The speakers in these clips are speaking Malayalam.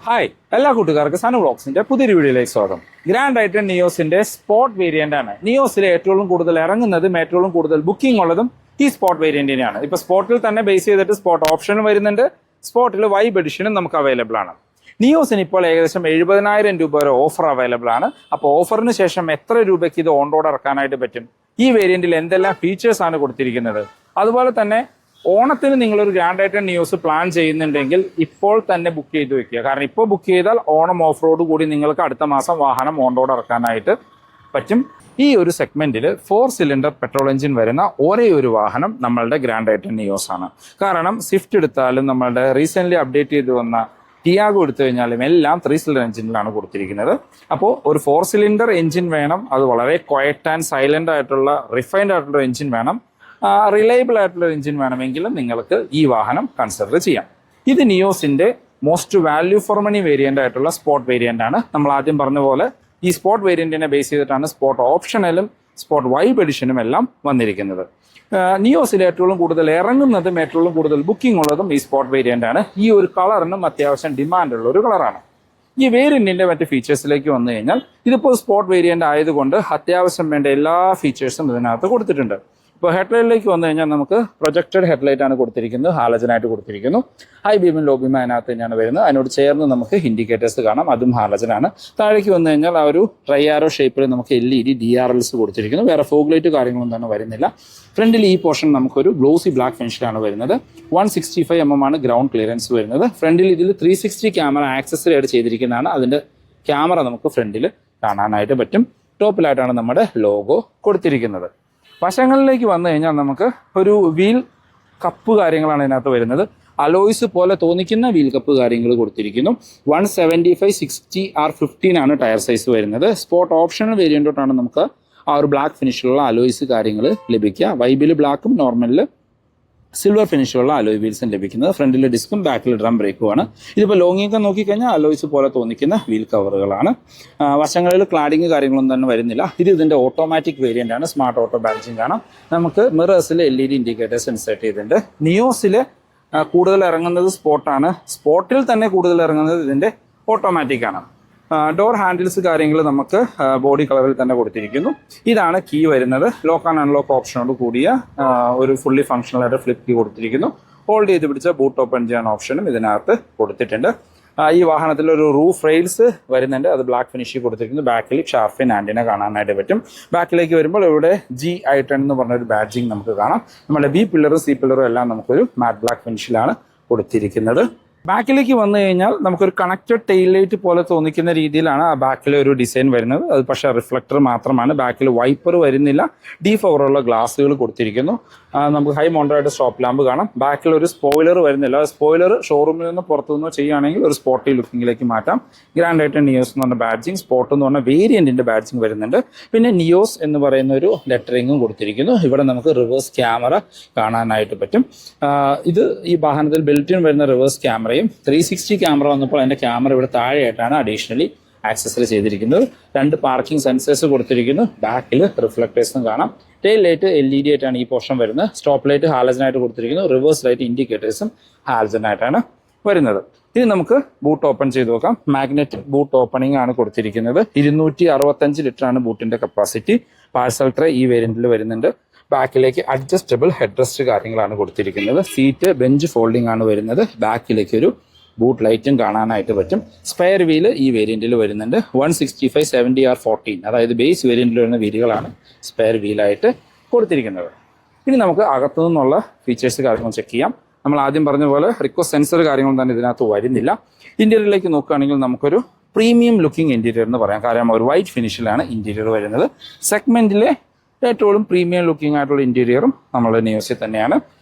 ഹായ് എല്ലാ കൂട്ടുകാർക്കും സനു വ്ളോഗ്സിന്റെ പുതിയൊരു വീഡിയോയിലേക്ക് സ്വാഗതം. ഗ്രാൻഡ് ഐറ്റൺ നിയോസിന്റെ സ്പോർട്ട് വേരിയന്റ് ആണ്. നിയോസിലെ ഏറ്റവും കൂടുതൽ ഇറങ്ങുന്നതും ഏറ്റവും കൂടുതൽ ബുക്കിംഗ് ഉള്ളതും ഈ സ്പോർട്ട് വേരിയന്റിനെയാണ്. ഇപ്പൊ സ്പോർട്ടിൽ തന്നെ ബേസ് ചെയ്തിട്ട് സ്പോർട്ട് ഓപ്ഷനും വരുന്നുണ്ട്, സ്പോർട്ടിൽ വൈബ് എഡിഷനും നമുക്ക് അവൈലബിൾ ആണ്. നിയോസിന് ഇപ്പോൾ ഏകദേശം 70,000 രൂപ വരെ ഓഫർ അവൈലബിൾ ആണ്. അപ്പോൾ ഓഫറിന് ശേഷം എത്ര രൂപയ്ക്ക് ഇത് ഓൺ റോഡ് ഇറക്കാനായിട്ട് പറ്റും, ഈ വേരിയന്റിൽ എന്തെല്ലാം ഫീച്ചേഴ്സ് ആണ് കൊടുത്തിരിക്കുന്നത്, അതുപോലെ തന്നെ ഓണത്തിന് നിങ്ങളൊരു ഗ്രാൻഡ് ഐറ്റൺ നിയോസ് പ്ലാൻ ചെയ്യുന്നുണ്ടെങ്കിൽ ഇപ്പോൾ തന്നെ ബുക്ക് ചെയ്ത് വെക്കുക. കാരണം ഇപ്പോൾ ബുക്ക് ചെയ്താൽ ഓണം ഓഫ് റോഡ് കൂടി നിങ്ങൾക്ക് അടുത്ത മാസം വാഹനം ഓൺ റോഡ് ഇറക്കാനായിട്ട് പറ്റും. ഈ ഒരു സെഗ്മെന്റിൽ 4 സിലിണ്ടർ പെട്രോൾ എഞ്ചിൻ വരുന്ന ഒരേ ഒരു വാഹനം നമ്മളുടെ ഗ്രാൻഡ് ഐറ്റൺ നിയോസ് ആണ്. കാരണം സ്വിഫ്റ്റ് എടുത്താലും നമ്മളുടെ റീസെന്റ് അപ്ഡേറ്റ് ചെയ്ത് വന്ന ടിയാഗോ എടുത്തു കഴിഞ്ഞാലും എല്ലാം 3 സിലിണ്ടർ എഞ്ചിനിലാണ് കൊടുത്തിരിക്കുന്നത്. അപ്പോൾ ഒരു 4 സിലിണ്ടർ എഞ്ചിൻ വേണം, അത് വളരെ ക്വയറ്റ് ആൻഡ് സൈലന്റ് ആയിട്ടുള്ള റിഫൈൻഡ് ആയിട്ടുള്ള എഞ്ചിൻ വേണം, റിലയബിൾ ആയിട്ടുള്ള എഞ്ചിൻ വേണമെങ്കിലും നിങ്ങൾക്ക് ഈ വാഹനം കൺസിഡർ ചെയ്യാം. ഇത് നിയോസിന്റെ most value for money variant ആയിട്ടുള്ള സ്പോർട്ട് വേരിയന്റ് ആണ്. നമ്മൾ ആദ്യം പറഞ്ഞ പോലെ ഈ സ്പോർട്ട് വേരിയന്റിനെ ബേസ് ചെയ്തിട്ടാണ് സ്പോർട്ട് ഓപ്ഷണലും സ്പോർട്ട് വൈബ് എഡിഷനും എല്ലാം വന്നിരിക്കുന്നത്. നിയോസിൽ ഏറ്റവും കൂടുതൽ ഇറങ്ങുന്നതും ഏറ്റവും കൂടുതൽ ബുക്കിംഗ് ഉള്ളതും ഈ സ്പോർട്ട് വേരിയന്റ് ആണ്. ഈ ഒരു കളറിനും അത്യാവശ്യം ഡിമാൻഡുള്ള ഒരു കളറാണ്. ഈ വേരിയന്റിന്റെ മറ്റ് ഫീച്ചേഴ്സിലേക്ക് വന്നു കഴിഞ്ഞാൽ ഇതിപ്പോൾ സ്പോർട്ട് വേരിയന്റ് ആയതുകൊണ്ട് അത്യാവശ്യം വേണ്ട എല്ലാ ഫീച്ചേഴ്സും ഇതിനകത്ത് കൊടുത്തിട്ടുണ്ട്. ഇപ്പോൾ ഹെഡ്ലൈറ്റിലേക്ക് വന്നു കഴിഞ്ഞാൽ നമുക്ക് പ്രൊജക്റ്റഡ് ഹെഡ്ലൈറ്റ് ആണ് കൊടുത്തിരിക്കുന്നത്, ഹാലജനായിട്ട് കൊടുത്തിരിക്കുന്നു. ഹൈ ബീമും ലോ ബീമും അതിനകത്ത് തന്നെയാണ് വരുന്നത്. അതിനോട് ചേർന്ന് നമുക്ക് ഇൻഡിക്കേറ്റേഴ്സ് കാണാം, അതും ഹാലജനാണ്. താഴേക്ക് വന്നു കഴിഞ്ഞാൽ ആ ഒരു ട്രൈ ആരോ ഷേപ്പിൽ നമുക്ക് LED DRLs കൊടുത്തിരിക്കുന്നു. വേറെ ഫോഗ് ലൈറ്റ് കാര്യങ്ങളൊന്നും തന്നെ വരുന്നില്ല. ഫ്രണ്ടിൽ ഈ പോർഷൻ നമുക്കൊരു ഗ്ലോസി ബ്ലാക്ക് ഫിനിഷിലാണ് വരുന്നത്. 165 mm ആണ് ഗ്രൗണ്ട് ക്ലിയറൻസ് വരുന്നത്. ഫ്രണ്ടിൽ ഇതിൽ 360 ക്യാമറ ആക്സസറി ആയിട്ട് ചെയ്തിരിക്കുന്നതാണ്. അതിൻ്റെ ക്യാമറ നമുക്ക് ഫ്രണ്ടിൽ കാണാനായിട്ട് പറ്റും. ടോപ്പിലായിട്ടാണ് നമ്മുടെ ലോഗോ കൊടുത്തിരിക്കുന്നത്. വശങ്ങളിലേക്ക് വന്നു കഴിഞ്ഞാൽ നമുക്ക് ഒരു വീൽ കപ്പ് കാര്യങ്ങളാണ് ഇതിനകത്ത് വരുന്നത്. അലോയ്സ് പോലെ തോന്നിക്കുന്ന വീൽ കപ്പ് കാര്യങ്ങൾ കൊടുത്തിരിക്കുന്നു. 175/60 R15 ആണ് ടയർ സൈസ് വരുന്നത്. സ്പോർട്ട് ഓപ്ഷണൽ വേരിയന്റോട്ടാണ് നമുക്ക് ആ ഒരു ബ്ലാക്ക് ഫിനിഷിലുള്ള അലോയ്സ് കാര്യങ്ങൾ ലഭിക്കുക. വൈബിൽ ബ്ലാക്കും നോർമലിൽ സിൽവർ ഫിനിഷുള്ള അലോയ് വീൽസും ലഭിക്കുന്നത്. ഫ്രണ്ടിൽ ഡിസ്കും ബാക്കിൽ ഡ്രം ബ്രേക്കുമാണ്. ഇതിപ്പോൾ ലോങ്ങിയൊക്കെ നോക്കിക്കഴിഞ്ഞാൽ അലോയ്സ് പോലെ തോന്നിക്കുന്ന വീൽ കവറുകളാണ്. വശങ്ങളിൽ ക്ലാഡിങ് കാര്യങ്ങളൊന്നും തന്നെ വരുന്നില്ല. ഇതിന്റെ ഓട്ടോമാറ്റിക് വേരിയന്റ് ആണ്. സ്മാർട്ട് ഓട്ടോ ബാഡ്ജിങ് കാണാം. നമുക്ക് മിറേഴ്സിൽ LED ഇൻഡിക്കേറ്റേഴ്സ് ഇൻസേർട്ട് ചെയ്തിട്ടുണ്ട്. നിയോസിൽ കൂടുതൽ ഇറങ്ങുന്നത് സ്പോർട്ടാണ്. സ്പോർട്ടിൽ തന്നെ കൂടുതൽ ഇറങ്ങുന്നത് ഇതിന്റെ ഓട്ടോമാറ്റിക് ആണ്. ഡോർ ഹാൻഡിൽസ് കാര്യങ്ങൾ നമുക്ക് ബോഡി കളറിൽ തന്നെ കൊടുത്തിരിക്കുന്നു. ഇതാണ് കീ വരുന്നത്. ലോക്ക് ആൻഡ് അൺലോക്ക് ഓപ്ഷനോട് കൂടിയ ഒരു ഫുള്ളി ഫങ്ഷണൽ ആയിട്ട് ഫ്ലിപ്പ് കീ കൊടുത്തിരിക്കുന്നു. ഹോൾഡ് ചെയ്ത് പിടിച്ച ബൂട്ട് ഓപ്പൺ ചെയ്യാൻ ഓപ്ഷനും ഇതിനകത്ത് കൊടുത്തിട്ടുണ്ട്. ഈ വാഹനത്തിൽ ഒരു റൂഫ് റെയിൽസ് വരുന്നുണ്ട്, അത് ബ്ലാക്ക് ഫിനിഷിൽ കൊടുത്തിരിക്കുന്നു. ബാക്കിൽ ഷാർഫിൻ ആൻറ്റിനെ കാണാനായിട്ട് പറ്റും. ബാക്കിലേക്ക് വരുമ്പോൾ ഇവിടെ GI10 എന്ന് പറഞ്ഞൊരു ബാഡ്ജിങ് നമുക്ക് കാണാം. നമ്മുടെ B പില്ലറും C പില്ലറും എല്ലാം നമുക്കൊരു മാറ്റ് ബ്ലാക്ക് ഫിനിഷിലാണ് കൊടുത്തിരിക്കുന്നത്. ബാക്കിലേക്ക് വന്നു കഴിഞ്ഞാൽ നമുക്കൊരു കണക്റ്റഡ് ടെയിൽ ലൈറ്റ് പോലെ തോന്നിക്കുന്ന രീതിയിലാണ് ആ ബാക്കിലെ ഒരു ഡിസൈൻ വരുന്നത്. അത് പക്ഷേ റിഫ്ലക്ടർ മാത്രമാണ്. ബാക്കിൽ വൈപ്പർ വരുന്നില്ല. ഡീഫോറുള്ള ഗ്ലാസ്സുകൾ കൊടുത്തിരിക്കുന്നു. നമുക്ക് ഹൈ മൗണ്ടഡ് സ്റ്റോപ്പ് ലാമ്പ് കാണാം. ബാക്കിൽ ഒരു സ്പോയിലർ വരുന്നില്ല. സ്പോയിലർ ഷോറൂമിൽ നിന്ന് പുറത്തുനിന്ന് ചെയ്യുകയാണെങ്കിൽ ഒരു സ്പോർട്ടി ലുക്കിങ്ങിലേക്ക് മാറ്റാം. ഗ്രാൻഡ് ഐറ്റൺ നിയോസ് എന്ന് പറഞ്ഞ ബാഡ്ജിങ്, സ്പോർട്ട് എന്ന് പറഞ്ഞ വേരിയന്റിന്റെ ബാഡ്ജിങ് വരുന്നുണ്ട്. പിന്നെ നിയോസ് എന്ന് പറയുന്ന ഒരു ലെറ്ററിങ്ങും കൊടുത്തിരിക്കുന്നു. ഇവിടെ നമുക്ക് റിവേഴ്സ് ക്യാമറ കാണാനായിട്ട് പറ്റും. ഇത് ഈ വാഹനത്തിൽ ബിൽറ്റിൻ വരുന്ന റിവേഴ്സ് ക്യാമറയും 360 ക്യാമറ വന്നപ്പോൾ അതിന്റെ ക്യാമറ ഇവിടെ താഴെയായിട്ടാണ് അഡീഷണലി ആക്സസറി ചെയ്തിരിക്കുന്നത്. 2 പാർക്കിംഗ് സെൻസേഴ്സ് കൊടുത്തിരിക്കുന്നു. ബാക്കിൽ റിഫ്ലക്ടേഴ്സും കാണാം. ടെയിൽ ലൈറ്റ് LED ആയിട്ടാണ് ഈ പോർഷൻ വരുന്നത്. സ്റ്റോപ്പ് ലൈറ്റ് ഹാലജനായിട്ട് കൊടുത്തിരിക്കുന്നു. റിവേഴ്സ് ലൈറ്റ് ഇൻഡിക്കേറ്റേഴ്സും ഹാലജനായിട്ടാണ് വരുന്നത്. ഇനി നമുക്ക് ബൂട്ട് ഓപ്പൺ ചെയ്ത് നോക്കാം. മാഗ്നറ്റിക് ബൂട്ട് ഓപ്പണിംഗ് ആണ് കൊടുത്തിരിക്കുന്നത്. 265 ലിറ്ററാണ് ബൂട്ടിന്റെ കപ്പാസിറ്റി. പാഴ്സൽ ട്രേ ഈ വേരിയന്റിൽ വരുന്നുണ്ട്. ബാക്കിലേക്ക് അഡ്ജസ്റ്റബിൾ ഹെഡ് റെസ്റ്റ് കാര്യങ്ങളാണ് കൊടുത്തിരിക്കുന്നത്. സീറ്റ് ബെഞ്ച് ഫോൾഡിംഗ് ആണ് വരുന്നത്. ബാക്കിലേക്ക് ഒരു ബൂട്ട് ലൈറ്റും കാണാനായിട്ട് പറ്റും. സ്പെയർ വീല് ഈ വേരിയന്റിൽ വരുന്നുണ്ട്. 165/70 R14 അതായത് ബേസ് വേരിയന്റിൽ വരുന്ന വീലുകളാണ് സ്പെയർ വീലായിട്ട് കൊടുത്തിരിക്കുന്നത്. ഇനി നമുക്ക് അകത്തു നിന്നുള്ള ഫീച്ചേഴ്സ് കാര്യങ്ങൾ ചെക്ക് ചെയ്യാം. നമ്മൾ ആദ്യം പറഞ്ഞ പോലെ റിക്വസ്റ്റ് സെൻസർ കാര്യങ്ങളൊന്നും തന്നെ ഇതിനകത്ത് വരുന്നില്ല. ഇന്റീരിയറിലേക്ക് നോക്കുകയാണെങ്കിൽ നമുക്കൊരു പ്രീമിയം ലുക്കിംഗ് ഇന്റീരിയർ എന്ന് പറയാം. കാരണം ഒരു വൈറ്റ് ഫിനിഷിലാണ് ഇന്റീരിയർ വരുന്നത്. സെഗ്മെന്റിലെ ഏറ്റവും പ്രീമിയം ലുക്കിംഗ് ആയിട്ടുള്ള ഇന്റീരിയറും നമ്മുടെ നിയോസിൽ തന്നെയാണ്.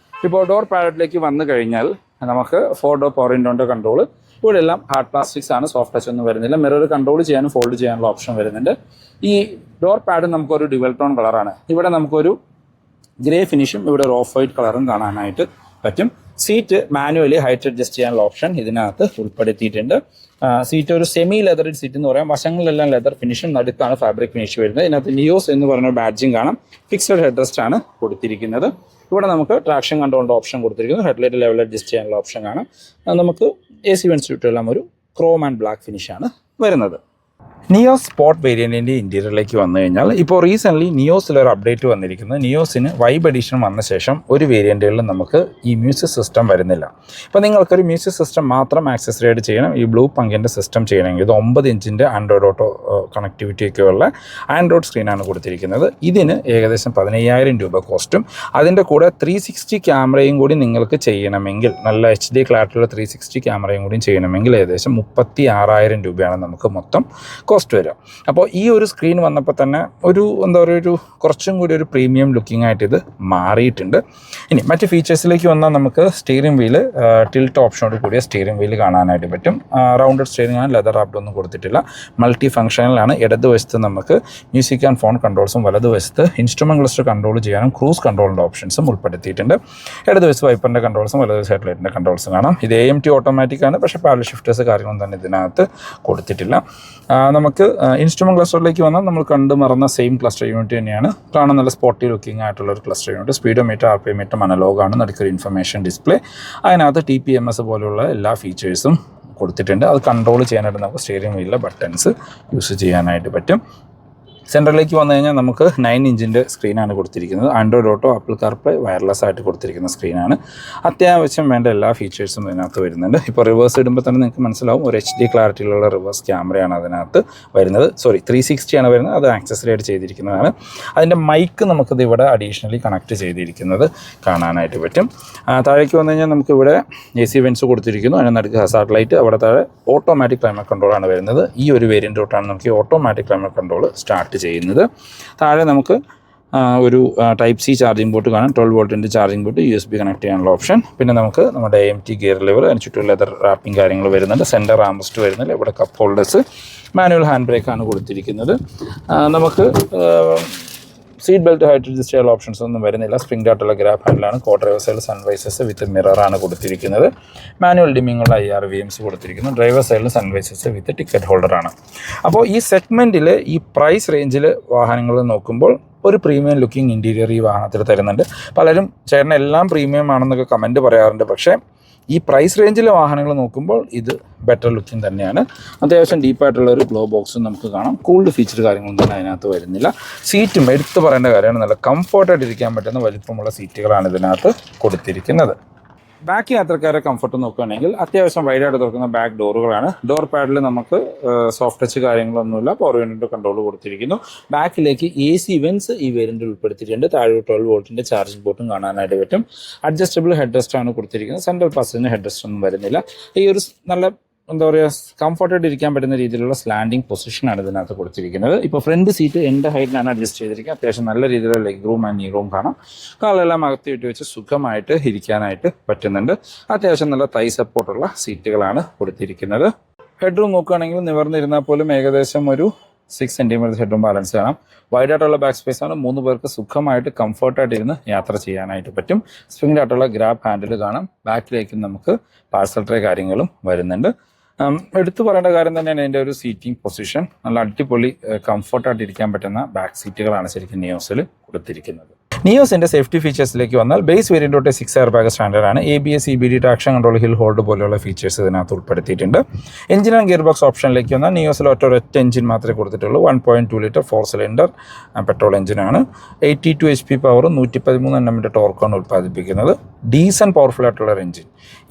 ഇപ്പോൾ ഡോർ പാഡറ്റിലേക്ക് വന്നു കഴിഞ്ഞാൽ നമുക്ക് 4 ഡോർ പവർ വിൻഡോന്റെ കൺട്രോൾ. ഇവിടെ എല്ലാം ഹാർഡ് പ്ലാസ്റ്റിക്സ് ആണ്, സോഫ്റ്റ് ടച്ച് ഒന്നും വരുന്നില്ല. മിറർ കൺട്രോൾ ചെയ്യാനും ഫോൾഡ് ചെയ്യാനുള്ള ഓപ്ഷൻ വരുന്നുണ്ട്. ഈ ഡോർ പാഡ് നമുക്കൊരു ഡ്യുവൽ ടോൺ കളറാണ്. ഇവിടെ നമുക്കൊരു ഗ്രേ ഫിനിഷും ഇവിടെ ഒരു ഓഫ് വൈറ്റ് കളറും കാണാനായിട്ട് പറ്റും. സീറ്റ് മാനുവലി ഹൈറ്റ് അഡ്ജസ്റ്റ് ചെയ്യാനുള്ള ഓപ്ഷൻ ഇതിനകത്ത് ഉൾപ്പെടുത്തിയിട്ടുണ്ട്. സീറ്റ് ഒരു സെമി ലെതർ സീറ്റ് എന്ന് പറയാം. വശങ്ങളിലെല്ലാം ലെതർ ഫിനിഷും നടുക്കാണ് ഫാബ്രിക് ഫിനിഷ് വരുന്നത്. ഇതിനകത്ത് നിയോസ് എന്ന് പറഞ്ഞ ബാഡ്ജിങ് കാണാം. ഫിക്സഡ് ഹെഡ് റെസ്റ്റ് ആണ് കൊടുത്തിരിക്കുന്നത്. ഇവിടെ നമുക്ക് ട്രാക്ഷൻ കൺട്രോളിന്റെ ഓപ്ഷൻ കൊടുത്തിരിക്കുന്നു. ഹെഡ്ലൈറ്റ് ലെവൽ അഡ്ജസ്റ്റ് ചെയ്യാനുള്ള ഓപ്ഷൻ കാണാം. നമുക്ക് AC വെന്റ്സ് എല്ലാം ഒരു ക്രോം ആൻഡ് ബ്ലാക്ക് ഫിനിഷാണ് വരുന്നത്. നിയോസ് സ്പോർട്ട് വേരിയൻറ്റിൻ്റെ ഇൻറ്റീരിയറിലേക്ക് വന്നു കഴിഞ്ഞാൽ ഇപ്പോൾ റീസെൻ്റ്ലി നിയോസിലൊരു അപ്ഡേറ്റ് വന്നിരിക്കുന്നത്. നിയോസിന് വൈബ് എഡിഷൻ വന്ന ശേഷം ഒരു വേരിയൻറ്റുകളിൽ നമുക്ക് ഈ മ്യൂസിക് സിസ്റ്റം വരുന്നില്ല. ഇപ്പോൾ നിങ്ങൾക്കൊരു മ്യൂസിക് സിസ്റ്റം മാത്രം ആക്സസറി ആയിട്ട് ചെയ്യണം, ഈ ബ്ലൂ പങ്കിൻ്റെ സിസ്റ്റം ചെയ്യണമെങ്കിൽ ഇത് 9 ഇഞ്ചിൻ്റെ ആൻഡ്രോയിഡ് ഓട്ടോ കണക്ടിവിറ്റിയൊക്കെയുള്ള ആൻഡ്രോയിഡ് സ്ക്രീനാണ് കൊടുത്തിരിക്കുന്നത്. ഇതിന് ഏകദേശം 15,000 രൂപ കോസ്റ്റും അതിൻ്റെ കൂടെ 360 ക്യാമറയും കൂടി നിങ്ങൾക്ക് ചെയ്യണമെങ്കിൽ, നല്ല HD ക്ലാരിറ്റിയുള്ള 360 ക്യാമറയും കൂടി ചെയ്യണമെങ്കിൽ ഏകദേശം 36,000 രൂപയാണ് നമുക്ക് മൊത്തം കോസ്റ്റ് വരിക. അപ്പോൾ ഈ ഒരു സ്ക്രീൻ വന്നപ്പോൾ തന്നെ ഒരു എന്താ പറയുക, ഒരു കുറച്ചും കൂടി ഒരു പ്രീമിയം ലുക്കിംഗ് ആയിട്ട് ഇത് മാറിയിട്ടുണ്ട്. ഇനി മറ്റ് ഫീച്ചേഴ്സിലേക്ക് വന്നാൽ നമുക്ക് സ്റ്റിയറിംഗ് വീല് ടിൽറ്റ് ഓപ്ഷനോട് കൂടിയ സ്റ്റിയറിംഗ് വീല് കാണാനായിട്ട് പറ്റും. റൗണ്ടഡ് സ്റ്റിയറിംഗ് ആണ്, ലെതർ റാപ്ഡൊന്നും കൊടുത്തിട്ടില്ല. മൾട്ടി ഫംഗ്ഷനിലാണ്. ഇടതുവശത്ത് നമുക്ക് മ്യൂസിക് ആൻഡ് ഫോൺ കൺട്രോൾസും വലതുവശത്ത് ഇൻസ്ട്രുമെന്റ് ക്ലസ്റ്റർ കൺട്രോൾ ചെയ്യാനും ക്രൂസ് കൺട്രോളിൻ്റെ ഓപ്ഷൻസും ഉൾപ്പെടുത്തിയിട്ടുണ്ട്. ഇടതുവശത്ത് വൈപ്പറിൻ്റെ കൺട്രോൾസും വലതുവശത്ത് ഹെഡ്ലൈറ്റിൻ്റെ കൺട്രോൾസും കാണാം. ഇത് AMT ഓട്ടോമാറ്റിക് ആണ്, പക്ഷേ പാഡൽ ഷിഫ്റ്റേഴ്സ് കാര്യങ്ങളൊന്നും തന്നെ ഇതിനകത്ത് കൊടുത്തിട്ടില്ല. നമുക്ക് ഇൻസ്ട്രുമെന്റ് ക്ലസ്റ്ററിലേക്ക് വന്നാൽ നമ്മൾ കണ്ടു മറന്ന സെയിം ക്ലസ്റ്റർ യൂണിറ്റ് തന്നെയാണ്. കാണാൻ നല്ല സ്പോട്ടി ലുക്കിംഗ് ആയിട്ടുള്ള ഒരു ക്ലസ്റ്റർ യൂണിറ്റ്. സ്പീഡോമീറ്റർ, RPM അനലോഗാണ്. നടുക്കൊരു ഇൻഫർമേഷൻ ഡിസ്പ്ലേ. അതിനകത്ത് TPMS പോലെയുള്ള എല്ലാ ഫീച്ചേഴ്സും കൊടുത്തിട്ടുണ്ട്. അത് കൺട്രോൾ ചെയ്യാനായിട്ട് നമുക്ക് സ്റ്റിയറിംഗ് വീലിലെ ബട്ടൺസ് യൂസ് ചെയ്യാനായിട്ട് പറ്റും. സെൻറ്ററിലേക്ക് വന്നു കഴിഞ്ഞാൽ നമുക്ക് 9 ഇഞ്ചിൻ്റെ സ്ക്രീനാണ് കൊടുത്തിരിക്കുന്നത്. Android auto, apple CarPlay wireless ആയിട്ട് കൊടുത്തിരിക്കുന്ന സ്ക്രീനാണ്. അത്യാവശ്യം വേണ്ട എല്ലാ ഫീച്ചേഴ്സും ഇതിനകത്ത് വരുന്നുണ്ട്. ഇപ്പോൾ റിവേഴ്സ് ഇടുമ്പോൾ തന്നെ നിങ്ങൾക്ക് മനസ്സിലാവും, ഒരു HD ക്ലാരിറ്റിയിലുള്ള റിവേഴ്സ് ക്യാമറയാണ് അതിനകത്ത് വരുന്നത്. 360 ആണ് വരുന്നത്. അത് ആക്സസറി ആയിട്ട് ചെയ്തിരിക്കുന്നതാണ്. അതിൻ്റെ മൈക്ക് നമുക്കിത് ഇവിടെ അഡീഷണലി കണക്ട് ചെയ്തിരിക്കുന്നത് കാണാനായിട്ട് പറ്റും. താഴേക്ക് വന്നു കഴിഞ്ഞാൽ നമുക്കിവിടെ AC വെൻസ് കൊടുത്തിരിക്കുന്നു. അതിന് നടുക്ക് ഹസാർഡ് ലൈറ്റ്. അവിടെ താഴെ ഓട്ടോമാറ്റിക് ക്ലൈമറ്റ് കൺട്രോളാണ് വരുന്നത്. ഈ ഒരു വേരിയൻ്റ് തൊട്ടാണ് നമുക്ക് ഈ ഓട്ടോമാറ്റിക് ക്ലൈമറ്റ് കൺട്രോൾ സ്റ്റാർട്ട് ചെയ്യുന്നത്. താഴെ നമുക്ക് ഒരു Type C ചാർജിംഗ് പോർട്ട് കാണാം. 12 വോൾട്ടിൻ്റെ ചാർജിംഗ് പോർട്ട്, USB കണക്ട് ചെയ്യാനുള്ള ഓപ്ഷൻ. പിന്നെ നമുക്ക് നമ്മുടെ AMT ഗിയർ ലിവർ, അതിന് ചുറ്റും ലെതർ റാപ്പിംഗ് കാര്യങ്ങൾ വരുന്നുണ്ട്. സെൻറ്റർ ആംറസ്റ്റ് വരുന്നില്ല. ഇവിടെ കപ്പ് ഹോൾഡേഴ്സ്, മാനുവൽ ഹാൻഡ് ബ്രേക്കാണ് കൊടുത്തിരിക്കുന്നത്. നമുക്ക് സീറ്റ് ബെൽറ്റ് ഹൈറ്റ് അഡ്ജസ്റ്റ് ചെയ്യാനുള്ള ഓപ്ഷൻസ് ഒന്നും വരുന്നില്ല. സ്പ്രിംഗ് ആയിട്ടുള്ള ഗ്രാബ് ഹാൻഡിലാണ്. കോ ഡ്രൈവർ സൺവൈസസ് വിത്ത് മിററാണ് കൊടുത്തിരിക്കുന്നത്. മാനുവൽ ഡിമ്മിങ്ങുള്ള IRVMs കൊടുത്തിരിക്കുന്നു. ഡ്രൈവർ സൈഡിൽ സൺവൈസസ് വിത്ത് ടിക്കറ്റ് ഹോൾഡറാണ്. അപ്പോൾ ഈ സെഗ്മെൻറ്റിൽ ഈ പ്രൈസ് റേഞ്ചിൽ വാഹനങ്ങൾ നോക്കുമ്പോൾ ഒരു പ്രീമിയം ലുക്കിംഗ് ഇൻറ്റീരിയർ ഈ വാഹനത്തിൽ തരുന്നുണ്ട്. പലരും ചേട്ടൻ എല്ലാം പ്രീമിയം ആണെന്നൊക്കെ കമൻറ്റ് പറയാറുണ്ട്. പക്ഷേ ഈ പ്രൈസ് റേഞ്ചിലെ വാഹനങ്ങൾ നോക്കുമ്പോൾ ഇത് ബെറ്റർ ലുക്കിംഗ് തന്നെയാണ്. അത്യാവശ്യം ഡീപ്പായിട്ടുള്ള ഒരു ഗ്ലോ ബോക്സും നമുക്ക് കാണാം. കൂൾഡ് ഫീച്ചർ കാര്യങ്ങളൊന്നും തന്നെ അതിനകത്ത് വരുന്നില്ല. സീറ്റും എടുത്തു പറയേണ്ട കാര്യമാണ്, നല്ല കംഫർട്ടായിട്ട് ഇരിക്കാൻ പറ്റുന്ന വലിപ്പമുള്ള സീറ്റുകളാണ് ഇതിനകത്ത് കൊടുത്തിരിക്കുന്നത്. ബാക്ക് യാത്രക്കാരെ കംഫർട്ട് നോക്കുകയാണെങ്കിൽ അത്യാവശ്യം വൈഡായിട്ട് തുറക്കുന്ന ബാക്ക് ഡോറുകളാണ്. ഡോർ പാഡിൽ നമുക്ക് സോഫ്റ്റ് ടച്ച് കാര്യങ്ങളൊന്നുമില്ല. പവർ വിൻഡോ കൺട്രോൾ കൊടുത്തിരിക്കുന്നു. ബാക്കിലേക്ക് AC വെൻസ് ഈ വേരിയൻറ്റിൽ ഉൾപ്പെടുത്തിയിട്ടുണ്ട്. താഴെ 12 വോൾട്ടിൻ്റെ ചാർജിംഗ് പോർട്ടും കാണാനായിട്ട് പറ്റും. അഡ്ജസ്റ്റബിൾ ഹെഡ് റെസ്റ്റ് ആണ് കൊടുത്തിരിക്കുന്നത്. സെൻട്രൽ പാസഞ്ചറിന് ഹെഡ് റെസ്റ്റ് ഒന്നും വരുന്നില്ല. ഈ ഒരു നല്ല എന്താ പറയുക, കംഫർട്ടായിട്ട് ഇരിക്കാൻ പറ്റുന്ന രീതിയിലുള്ള സ്ലാൻഡിങ് പൊസിഷനാണ് ഇതിനകത്ത് കൊടുത്തിരിക്കുന്നത്. ഇപ്പോൾ ഫ്രണ്ട് സീറ്റ് എൻ്റെ ഹൈറ്റിനാണ് അഡ്ജസ്റ്റ് ചെയ്തിരിക്കുന്നത്. അത്യാവശ്യം നല്ല രീതിയിലുള്ള ലെഗ് റൂം ആൻഡ് നീ റൂം കാണാം. കാലെല്ലാം അകത്തിയിട്ട് വെച്ച് സുഖമായിട്ട് ഇരിക്കാനായിട്ട് പറ്റുന്നുണ്ട്. അത്യാവശ്യം നല്ല തൈ സപ്പോർട്ടുള്ള സീറ്റുകളാണ് കൊടുത്തിരിക്കുന്നത്. ഹെഡ് റൂം നോക്കുകയാണെങ്കിൽ നിവർന്നിരുന്നാൽ പോലും ഏകദേശം ഒരു 6 സെൻറ്റിമീറ്റർ ഹെഡ് റൂം ബാലൻസ് കാണാം. വൈഡായിട്ടുള്ള ബാക്ക് സ്പേസ് ആണ്. 3 പേർക്ക് സുഖമായിട്ട് കംഫർട്ടായിട്ട് ഇരുന്ന് യാത്ര ചെയ്യാനായിട്ട് പറ്റും. സ്പ്രിംഗ് ആയിട്ടുള്ള ഗ്രാബ് ഹാൻഡിൽ കാണാം. ബാക്കിലേക്കും നമുക്ക് പാർസൽ ട്രേ കാര്യങ്ങളും വരുന്നുണ്ട്. എടുത്തു പറയേണ്ട കാര്യം തന്നെയാണ് ഇതിൻ്റെ ഒരു സീറ്റിംഗ് പൊസിഷൻ. നല്ല അടിപൊളി കംഫർട്ടായിട്ട് ഇരിക്കാൻ പറ്റുന്ന ബാക്ക് സീറ്റുകളാണ് ശരിക്കും നിയോസിൽ കൊടുത്തിരിക്കുന്നത്. നിയോസിൻ്റെ സേഫ്റ്റി ഫീച്ചേഴ്സിലേക്ക് വന്നാൽ ബേസ് വേരിയൻ്റ് തൊട്ട് 6 എയർ ബാഗ് സ്റ്റാൻഡേർഡാണ്. ABS, EBD, traction control, hill hold പോലെയുള്ള ഫീച്ചേഴ്സ് ഇതിനകത്ത് ഉൾപ്പെടുത്തിയിട്ടുണ്ട്. എഞ്ചിൻ ആൻഡ് ഗിയർ ബോക്സ് ഓപ്ഷനിലേക്ക് വന്നാൽ നിയോസിൽ ഒറ്റ എഞ്ചിൻ മാത്രമേ കൊടുത്തിട്ടുള്ളൂ. 1.2 ലിറ്റർ 4 സിലിണ്ടർ പെട്രോൾ എഞ്ചിനാണ്. 82 HP പവറും 113 Nm ടോർക്കാണ് ഉൽപ്പാദിപ്പിക്കുന്നത്. ഡീസൻറ്റ് പവർഫുൾ ആയിട്ടുള്ള എഞ്ചിൻ.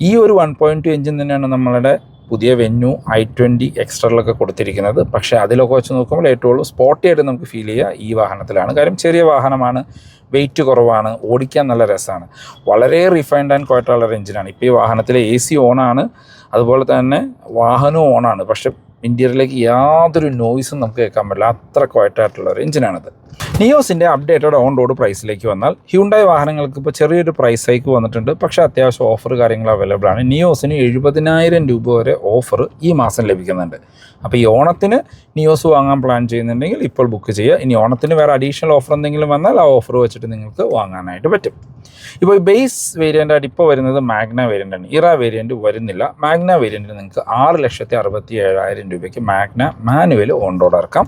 ഈ ഒരു 1.2 എഞ്ചിൻ തന്നെയാണ് നമ്മളുടെ പുതിയ വെന്യൂ i20 എക്സ്ട്രലൊക്കെ കൊടുത്തിരിക്കുന്നത്. പക്ഷേ അതിലൊക്കെ വെച്ച് നോക്കുമ്പോൾ ഏറ്റവും സ്പോർട്ടി ആയിട്ട് നമുക്ക് ഫീൽ ചെയ്യുക ഈ വാഹനത്തിലാണ്. കാര്യം ചെറിയ വാഹനമാണ്, വെയിറ്റ് കുറവാണ്, ഓടിക്കാൻ നല്ല രസമാണ്. വളരെ റിഫൈൻഡ് ആൻഡ് ക്വയറ്റുള്ള എഞ്ചിനാണ്. ഇപ്പോൾ ഈ വാഹനത്തിലെ AC ഓണാണ്, അതുപോലെ തന്നെ വാഹനവും ഓണാണ്. പക്ഷേ ഇൻറ്റീരിയറിലേക്ക് യാതൊരു നോയ്സും നമുക്ക് കേൾക്കാൻ പറ്റില്ല. അത്ര ക്വയറ്റായിട്ടുള്ള ഒരു എഞ്ചിനാണിത്. നിയോസിൻ്റെ അപ്ഡേറ്റഡ് ഓൺ റോഡ് പ്രൈസിലേക്ക് വന്നാൽ ഹ്യുണ്ടായി വാഹനങ്ങൾക്ക് ഇപ്പോൾ ചെറിയൊരു പ്രൈസ് ഹൈക്ക് വന്നിട്ടുണ്ട്. പക്ഷേ അത്യാവശ്യം ഓഫർ കാര്യങ്ങൾ അവൈലബിൾ ആണ്. നിയോസിന് 70,000 രൂപ വരെ ഓഫർ ഈ മാസം ലഭിക്കുന്നുണ്ട്. അപ്പോൾ ഈ ഓണത്തിന് നിയോസ് വാങ്ങാൻ പ്ലാൻ ചെയ്യുന്നുണ്ടെങ്കിൽ ഇപ്പോൾ ബുക്ക് ചെയ്യുക. ഇനി ഓണത്തിന് വേറെ അഡീഷണൽ ഓഫർ എന്തെങ്കിലും വന്നാൽ ആ ഓഫർ വെച്ചിട്ട് നിങ്ങൾക്ക് വാങ്ങാനായിട്ട് പറ്റും. ഇപ്പോൾ ബേസ് വേരിയൻ്റായിട്ട് ഇപ്പോൾ വരുന്നത് മാഗ്ന വേരിയൻ്റാണ്. ഇറ വേരിയൻറ്റ് വരുന്നില്ല. മാഗ്ന വേരിയൻറ്റിന് നിങ്ങൾക്ക് 6,67,000 രൂപയ്ക്ക് മാഗ്ന മാനുവൽ ഓൺ റോഡ് ഇറക്കാം.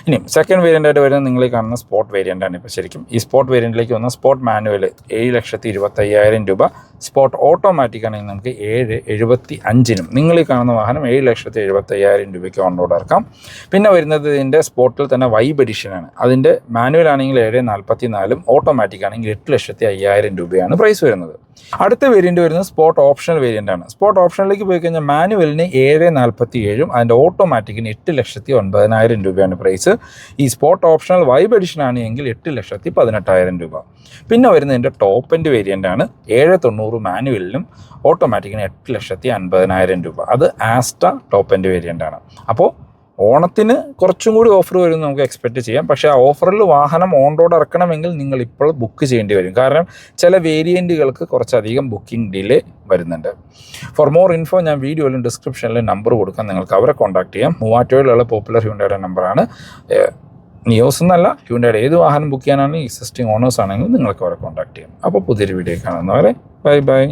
ഇനിയും സെക്കൻഡ് വേരിയൻ്റായിട്ട് വരുന്നത് നിങ്ങൾ കാണുന്ന സ്പോർട്ട് വേരിയൻ്റാണ്. ഇപ്പോൾ ശരിക്കും ഈ സ്പോർട്ട് വേരിയൻറ്റിലേക്ക് വന്ന സ്പോർട്ട് മാനുവൽ 7,25,000 രൂപ സ്പോട്ട് ഓട്ടോമാറ്റിക് ആണെങ്കിൽ നമുക്ക് 7,75-നും നിങ്ങൾ ഈ കാണുന്ന വാഹനം 7,75,000 രൂപയ്ക്ക് ഓൺ റോഡ് ഇറക്കാം. പിന്നെ വരുന്നത് ഇതിൻ്റെ സ്പോട്ടിൽ തന്നെ വൈബ് എഡിഷനാണ്. അതിൻ്റെ മാനുവൽ ആണെങ്കിൽ 7,44-ഉം ഓട്ടോമാറ്റിക് ആണെങ്കിൽ 8,05,000 രൂപയാണ് പ്രൈസ് വരുന്നത്. അടുത്ത വേരിയൻ്റ് വരുന്നത് സ്പോട്ട് ഓപ്ഷണൽ വേരിയൻ്റ് ആണ്. സ്പോട്ട് ഓപ്ഷനിലേക്ക് പോയി കഴിഞ്ഞാൽ മാനുവലിന് 7,47-ഉം അതിൻ്റെ ഓട്ടോമാറ്റിക്കിന് 8,09,000 രൂപയാണ് പ്രൈസ്. ഈ സ്പോട്ട് ഓപ്ഷണൽ വൈബ് എഡിഷൻ ആണെങ്കിൽ 8,18,000 രൂപ. പിന്നെ വരുന്നതിൻ്റെ ടോപ്പ് എൻഡ് വേരിയൻ്റ് ആണ്. 7,90 മാനുവലിനും ഓട്ടോമാറ്റിക്കിന് 8,50,000 രൂപ. അത് ആസ്റ്റ ടോപ്പ് എൻഡ് വേരിയൻ്റ് ആണ്. അപ്പോൾ ഓണത്തിന് കുറച്ചും കൂടി ഓഫർ വരും നമുക്ക് എക്സ്പെക്റ്റ് ചെയ്യാം. പക്ഷേ ആ ഓഫറിൽ വാഹനം ഓൺ റോഡ് ഇറക്കണമെങ്കിൽ നിങ്ങൾ ഇപ്പോൾ ബുക്ക് ചെയ്യേണ്ടി വരും. കാരണം ചില വേരിയൻറ്റുകൾക്ക് കുറച്ചധികം ബുക്കിംഗ് ഡിലേ വരുന്നുണ്ട്. ഫോർ മോർ ഇൻഫോ ഞാൻ വീഡിയോയിലും ഡിസ്ക്രിപ്ഷനിലും നമ്പർ കൊടുക്കാം, നിങ്ങൾക്ക് അവരെ കോൺടാക്ട് ചെയ്യാം. മൂവാറ്റുപുഴയിലുള്ള പോപ്പുലർ ഹ്യുണ്ടായുടെ നമ്പറാണ്. നിയോസ് എന്നല്ല, ഹ്യുണ്ടായുടെ ഏത് വാഹനം ബുക്ക് ചെയ്യാനാണെങ്കിൽ എക്സിസ്റ്റിംഗ് ഓണേഴ്സ് ആണെങ്കിലും നിങ്ങൾക്ക് അവരെ കോൺടാക്ട് ചെയ്യാം. അപ്പോൾ പുതിയൊരു വീഡിയോ കാണുന്നവരെ ബൈ ബൈ.